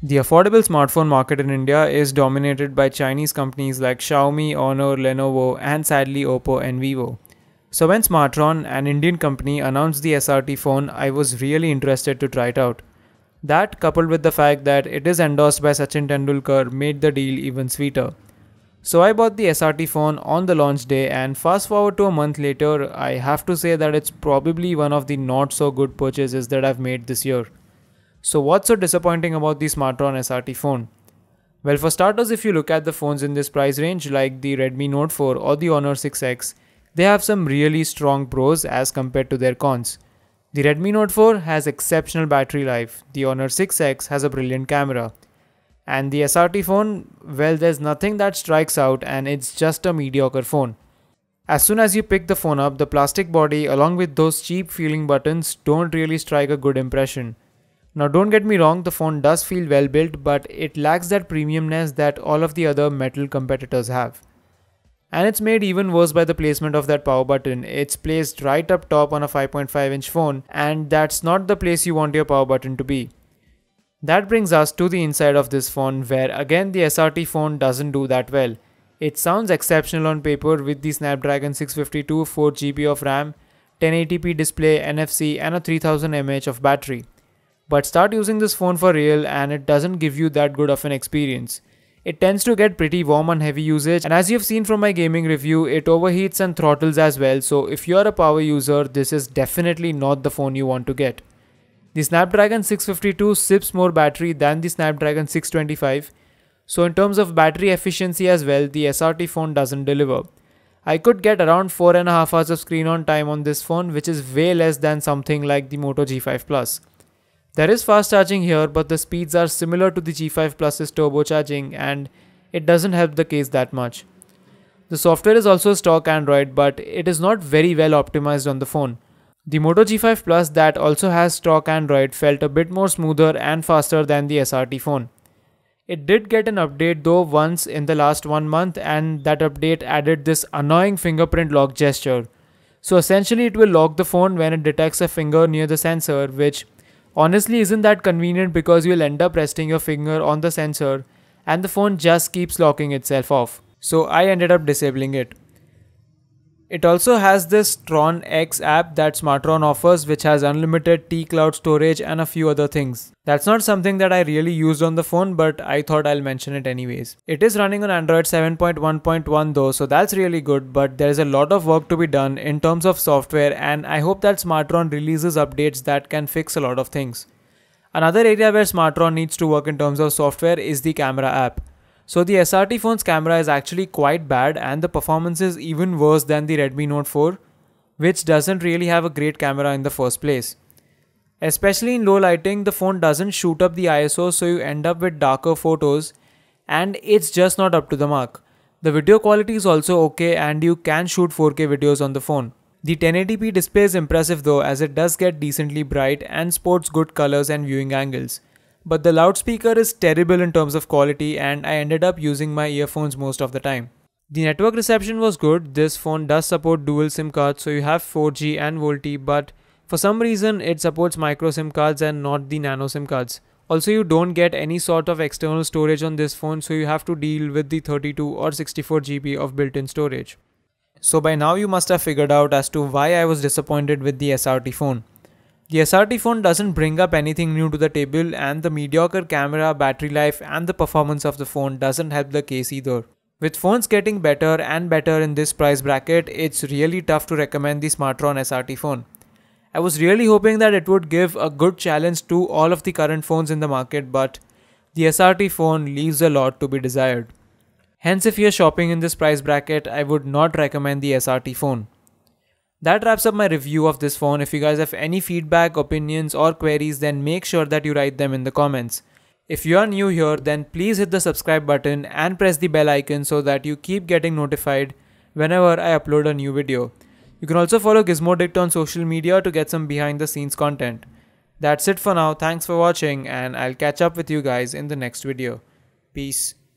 The affordable smartphone market in India is dominated by Chinese companies like Xiaomi, Honor, Lenovo, and sadly Oppo and Vivo. So when Smartron, an Indian company, announced the SRT phone, I was really interested to try it out. That, coupled with the fact that it is endorsed by Sachin Tendulkar, made the deal even sweeter. So I bought the SRT phone on the launch day, and fast forward to a month later, I have to say that it's probably one of the not so good purchases that I've made this year. So what's so disappointing about the Smartron Srt. Phone? Well, for starters, if you look at the phones in this price range like the Redmi Note 4 or the Honor 6X, they have some really strong pros as compared to their cons. The Redmi Note 4 has exceptional battery life, the Honor 6X has a brilliant camera, and the Srt. Phone, well, there's nothing that strikes out and it's just a mediocre phone. As soon as you pick the phone up, the plastic body along with those cheap feeling buttons don't really strike a good impression. Now don't get me wrong, the phone does feel well built, but it lacks that premiumness that all of the other metal competitors have. And it's made even worse by the placement of that power button. It's placed right up top on a 5.5-inch phone, and that's not the place you want your power button to be. That brings us to the inside of this phone, where again the SRT phone doesn't do that well. It sounds exceptional on paper with the Snapdragon 652, 4GB of RAM, 1080p display, NFC and a 3000 mAh of battery. But start using this phone for real and it doesn't give you that good of an experience. It tends to get pretty warm on heavy usage, and as you've seen from my gaming review, it overheats and throttles as well, so if you're a power user, this is definitely not the phone you want to get. The Snapdragon 652 sips more battery than the Snapdragon 625, so in terms of battery efficiency as well, the SRT phone doesn't deliver. I could get around 4.5 hours of screen on time on this phone, which is way less than something like the Moto G5 Plus. There is fast charging here, but the speeds are similar to the G5 Plus's turbocharging and it doesn't help the case that much. The software is also stock Android, but it is not very well optimized on the phone. The Moto G5 Plus that also has stock Android felt a bit more smoother and faster than the SRT phone. It did get an update though once in the last 1 month, and that update added this annoying fingerprint lock gesture. So essentially it will lock the phone when it detects a finger near the sensor, which honestly isn't that convenient because you'll end up resting your finger on the sensor and the phone just keeps locking itself off. So I ended up disabling it. It also has this Tron X app that Smartron offers, which has unlimited T-Cloud storage and a few other things. That's not something that I really used on the phone, but I thought I'll mention it anyways. It is running on Android 7.1.1 though, so that's really good, but there's a lot of work to be done in terms of software, and I hope that Smartron releases updates that can fix a lot of things. Another area where Smartron needs to work in terms of software is the camera app. So the SRT phone's camera is actually quite bad and the performance is even worse than the Redmi Note 4, which doesn't really have a great camera in the first place. Especially in low lighting, the phone doesn't shoot up the ISO, so you end up with darker photos and it's just not up to the mark. The video quality is also okay and you can shoot 4K videos on the phone. The 1080p display is impressive though, as it does get decently bright and sports good colors and viewing angles. But the loudspeaker is terrible in terms of quality and I ended up using my earphones most of the time. The network reception was good. This phone does support dual SIM cards, so you have 4G and VoLTE, but for some reason it supports micro SIM cards and not the nano SIM cards. Also, you don't get any sort of external storage on this phone, so you have to deal with the 32 or 64GB of built-in storage. So by now you must have figured out as to why I was disappointed with the SRT phone. The SRT phone doesn't bring up anything new to the table, and the mediocre camera, battery life and the performance of the phone doesn't help the case either. With phones getting better and better in this price bracket, it's really tough to recommend the Smartron SRT phone. I was really hoping that it would give a good challenge to all of the current phones in the market, but the SRT phone leaves a lot to be desired. Hence, if you're shopping in this price bracket, I would not recommend the SRT phone. That wraps up my review of this phone. If you guys have any feedback, opinions or queries, then make sure that you write them in the comments. If you are new here, then please hit the subscribe button and press the bell icon so that you keep getting notified whenever I upload a new video. You can also follow Gizmoddict on social media to get some behind the scenes content. That's it for now. Thanks for watching and I'll catch up with you guys in the next video. Peace.